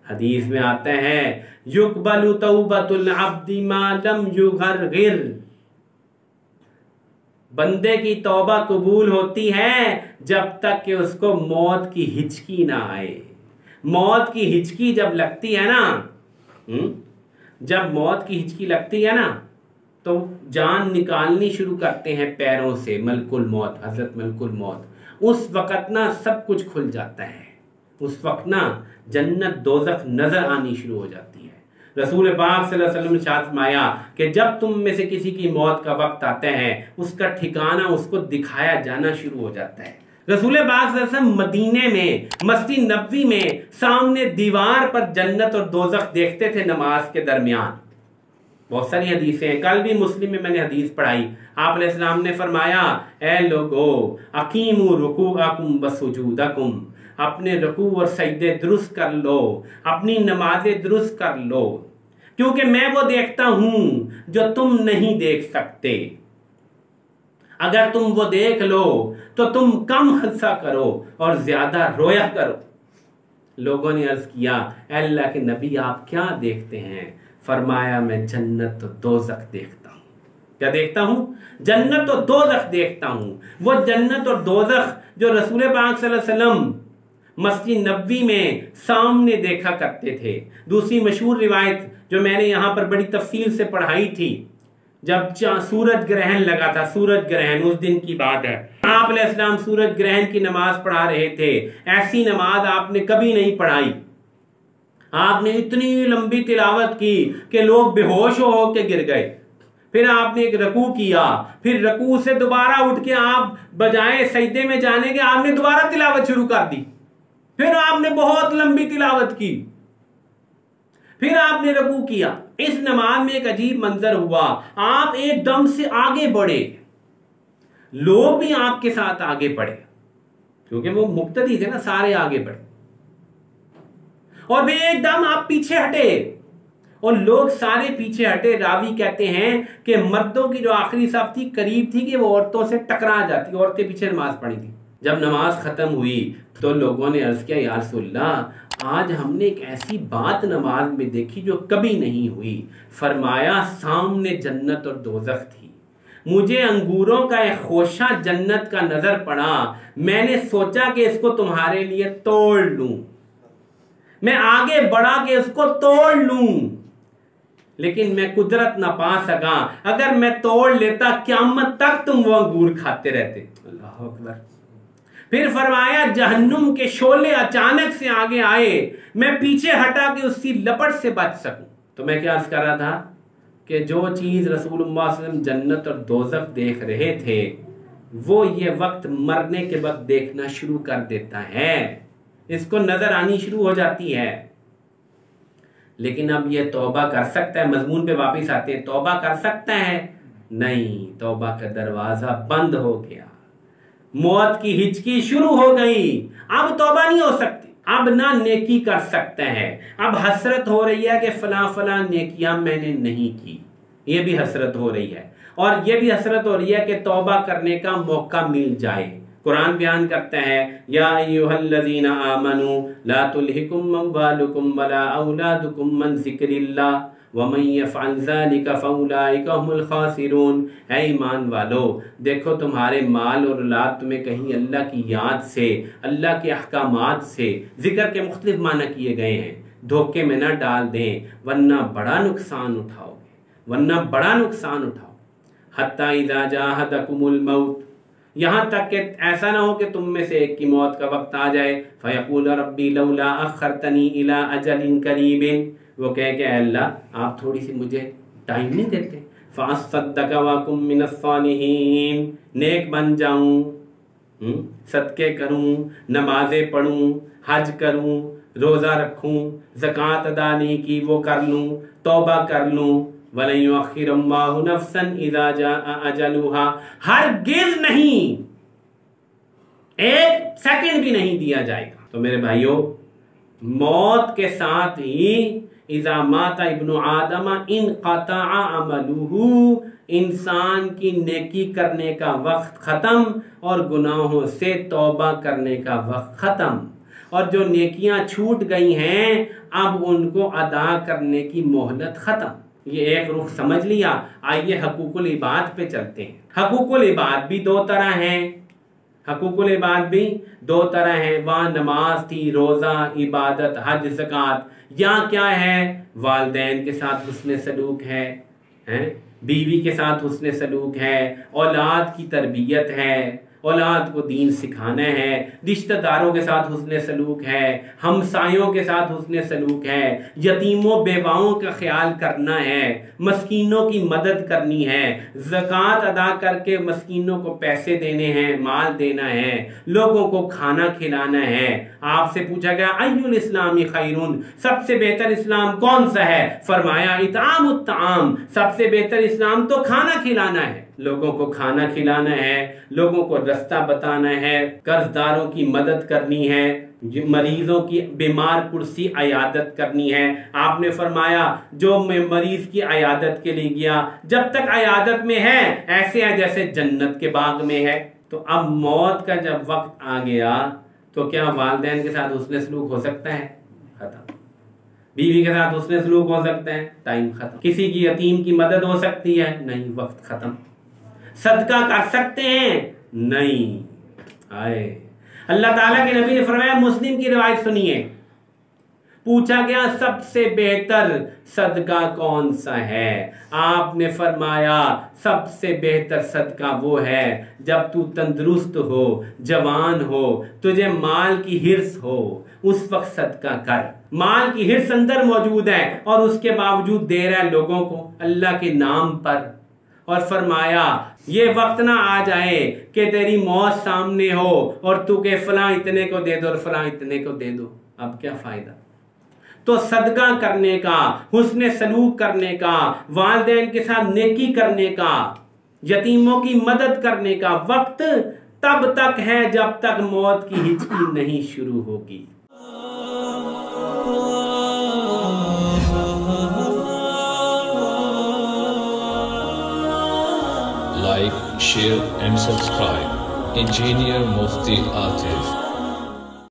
حدیث میں آتا ہے یقبل توبۃ العبد ما لم یغرغر، بندے کی توبہ قبول ہوتی ہے جب تک کہ اس کو موت کی ہچکی نہ آئے۔ موت کی ہچکی جب لگتی ہے نا، جب موت کی ہچکی لگتی ہے نا تو جان نکالنی شروع کرتے ہیں پیروں سے ملک الموت، حضرت ملک الموت۔ اس وقت نا سب کچھ کھل جاتا ہے، اس وقت نا جنت دوزخ نظر آنی شروع ہو جاتی ہے۔ رسول پاک صلی اللہ علیہ وسلم نے ارشاد فرمایا کہ جب تم میں سے کسی کی موت کا وقت آتا ہے اس کا ٹھکانہ اس کو دکھایا جانا شروع ہو جاتا ہے۔ رسول پاک صلی اللہ علیہ وسلم مدینے میں مسجد نبوی میں سامنے دیوار پر جنت اور دوزخ دیکھتے تھے نماز کے درمیان۔ بہت ساری حدیثیں ہیں، کل بھی مسلم میں نے حدیث پڑھائی، آپ علیہ السلام نے فرمایا اے لوگو اقیموا رکوعکم وسجودکم، اپنے رکوع اور سجدے درست کر لو، اپنی نمازیں درست کر لو، کیونکہ میں وہ دیکھتا ہوں جو تم نہیں دیکھ سکتے۔ اگر تم وہ دیکھ لو تو تم کم ہنسا کرو اور زیادہ رویا کرو۔ لوگوں نے عرض کیا اے اللہ کے نبی آپ کیا دیکھتے ہیں؟ فرمایا میں جنت و دوزخ دیکھتا ہوں۔ کیا دیکھتا ہوں؟ جنت و دوزخ دیکھتا ہوں۔ وہ جنت اور دوزخ جو رسول پاک صلی اللہ علیہ وسلم مسجد نبوی میں سامنے دیکھا کرتے تھے۔ دوسری مشہور روایت جو میں نے یہاں پر بڑی تفصیل سے پڑھائی تھی، جب سورج گرہن لگا تھا، سورج گرہن اس دن کی بات ہے، آپ علیہ السلام سورج گرہن کی نماز پڑھا رہے تھے۔ ایسی نماز آپ نے کبھی نہیں پڑھائی، آپ نے اتنی لمبی تلاوت کی کہ لوگ بے ہوش ہو کے گر گئے۔ پھر آپ نے ایک رکوع کیا، پھر رکوع سے دوبارہ اٹھ کے آپ بجائے سجدے میں جانے کے آپ نے دوبارہ تلاوت شروع کر دی، پھر آپ نے بہت لمبی تلاوت کی، پھر آپ نے رکوع کیا۔ اس نماز میں ایک عجیب منظر ہوا، آپ ایک دم سے آگے بڑھے، لوگ بھی آپ کے ساتھ آگے بڑھے کیونکہ وہ مقتدی تھے نا، سارے آگے بڑھے، اور پھر ایک دم آپ پیچھے ہٹے اور لوگ سارے پیچھے ہٹے۔ راوی کہتے ہیں کہ مردوں کی جو آخری صف تھی قریب تھی کہ وہ عورتوں سے ٹکرا جاتی، عورتیں پیچھے نماز پڑھی تھی۔ جب نماز ختم ہوئی تو لوگوں نے عرض کیا یا رسول اللہ آج ہم نے ایک ایسی بات نماز میں دیکھی جو کبھی نہیں ہوئی۔ فرمایا سامنے جنت اور دوزخ تھی، مجھے انگوروں کا ایک خوشہ جنت کا نظر پڑا، میں نے سوچا کہ اس کو تمہارے لیے توڑ لوں، میں آگے بڑھا کے اس کو توڑ لوں، لیکن میں قدرت نہ پا سکا۔ اگر میں توڑ لیتا قیامت تک تم وہ انگور کھاتے رہتے۔ اللہ اکبر۔ پھر فرمایا جہنم کے شعلے اچانک سے آگے آئے، میں پیچھے ہٹا کے اس کی لپٹ سے بچ سکوں۔ تو میں کیا عرض کر رہا تھا کہ جو چیز رسول اللہ صلی اللہ علیہ وسلم جنت اور دوزخ دیکھ رہے تھے وہ یہ وقت مرنے کے وقت دیکھنا شروع کر دیتا ہے، اس کو نظر آنی شروع ہو جاتی ہے۔ لیکن اب یہ توبہ کر سکتا ہے؟ مضمون پہ واپس آتے ہیں، توبہ کر سکتا ہے؟ نہیں، توبہ کا دروازہ بند ہو گیا، موت کی ہچکی شروع ہو گئی، اب توبہ نہیں ہو سکتی، اب نہ نیکی کر سکتا ہے، اب حسرت ہو رہی ہے کہ فلاں فلاں نیکیاں میں نے نہیں کی، یہ بھی حسرت ہو رہی ہے، اور یہ بھی حسرت ہو رہی ہے کہ توبہ کرنے کا موقع مل جائے۔ قرآن بیان کرتا ہے یا ایھا الذین آمنوا لا تلہکم اموالکم ولا اولادکم من ذکر اللہ وَمَن يَفْعَلْ ذَلِكَ فَأُولَٰئِكَ هُمُ الْخَاسِرُونَ۔ اے ایمان والو دیکھو تمہارے مال اور اولاد تمہیں کہیں اللہ کی یاد سے، اللہ کے احکامات سے، ذکر کے مختلف معنی کیے گئے ہیں، دھوکے میں نہ ڈال دیں ورنہ بڑا نقصان اٹھاؤ گے، ورنہ بڑا نقصان اٹھاؤ۔ حَتَّىٰ إِذَا جَاءَهَدَكُمُ الْمَوْتُ، یہاں تک کہ ایسا نہ ہو کہ تم میں سے ایک کی موت کا وقت آ جائے، فَيَقُولَ رَبِّي لَوْلَا أَخَّرْتَنِي إِلَىٰ أَجَلٍ قَرِيبٍ، وہ کہے کہ اے اللہ آپ تھوڑی سی مجھے ٹائم نہیں دیتے، فَأَصَّدَّقَ وَأَكُن مِّنَ الصَّالِحِينَ، نیک بن جاؤں، صدقے کروں، نمازیں پڑھوں، حج کروں، روزہ رکھوں، زکوٰۃ ادا نہیں کی وہ کر لوں، توبہ کر لوں۔ وَلَن يُؤَخِّرَ اللَّهُ نَفْسًا إِذَا جَاءَ أَجَلُهَا، ہرگز نہیں، ایک سیکنڈ بھی نہیں دیا جائے گا۔ تو میرے بھائیوں موت کے ساتھ ہی اذا مات ابن آدم انقطع عملہ، انسان کی نیکی کرنے کا وقت ختم اور گناہوں سے توبہ کرنے کا وقت ختم۔ اور جو نیکیاں چھوٹ گئی ہیں اب ان کو ادا کرنے کی مہلت ختم۔ یہ ایک رخ سمجھ لیا۔ آئیے حقوق العباد پہ چلتے ہیں۔ حقوق العباد بھی دو طرح ہیں، حقوق العباد بھی دو طرح ہیں۔ وہاں نماز تھی، روزہ، عبادت، حج، زکوٰۃ۔ یہاں کیا ہے؟ والدین کے ساتھ حسن سلوک ہے، بیوی کے ساتھ حسن سلوک ہے، اولاد کی تربیت ہے، اولاد کو دین سکھانا ہے، رشتہ داروں کے ساتھ حسن سلوک ہے، ہمسایوں کے ساتھ حسن سلوک ہے، یتیموں بیواؤں کا خیال کرنا ہے، مسکینوں کی مدد کرنی ہے، زکوٰۃ ادا کر کے مسکینوں کو پیسے دینے ہیں، مال دینا ہے، لوگوں کو کھانا کھلانا ہے۔ آپ سے پوچھا گیا ای الاسلام خیرون، سب سے بہتر اسلام کون سا ہے؟ فرمایا اطعام الطعام، سب سے بہتر اسلام تو کھانا کھلانا ہے، لوگوں کو کھانا کھلانا ہے، لوگوں کو رستہ بتانا ہے، قرض داروں کی مدد کرنی ہے، مریضوں کی بیمار پرسی عیادت کرنی ہے۔ آپ نے فرمایا جو مریض کی عیادت کے لیے گیا جب تک عیادت میں ہے ایسے ہے جیسے جنت کے باغ میں ہے۔ تو اب موت کا جب وقت آ گیا تو کیا والدین کے ساتھ حسن سلوک ہو سکتا ہے؟ ختم۔ بیوی کے ساتھ حسن سلوک ہو سکتا ہے؟ ٹائم ختم۔ کسی کی یتیم کی مدد ہو سکتی ہے؟ نہیں، وقت ختم۔ صدقہ کر سکتے ہیں؟ نہیں۔ آئے اللہ تعالیٰ کے نبی نے فرمایا، مسلم کی روایت سنیے، پوچھا گیا سب سے بہتر صدقہ کون سا ہے؟ آپ نے فرمایا سب سے بہتر صدقہ وہ ہے جب تو تندرست ہو، جوان ہو، تجھے مال کی حرص ہو، اس وقت صدقہ کر۔ مال کی حرص اندر موجود ہے اور اس کے باوجود دے رہا ہے لوگوں کو اللہ کے نام پر، اور فرمایا یہ وقت نہ آ جائے کہ تیری موت سامنے ہو اور تو کہ فلاں اتنے کو دے دو اور فلاں اتنے کو دے دو، اب کیا فائدہ؟ تو صدقہ کرنے کا، حسن سلوک کرنے کا، والدین کے ساتھ نیکی کرنے کا، یتیموں کی مدد کرنے کا وقت تب تک ہے جب تک موت کی ہچکی نہیں شروع ہوگی۔ Like, share and subscribe. Engineer Mufti Atif.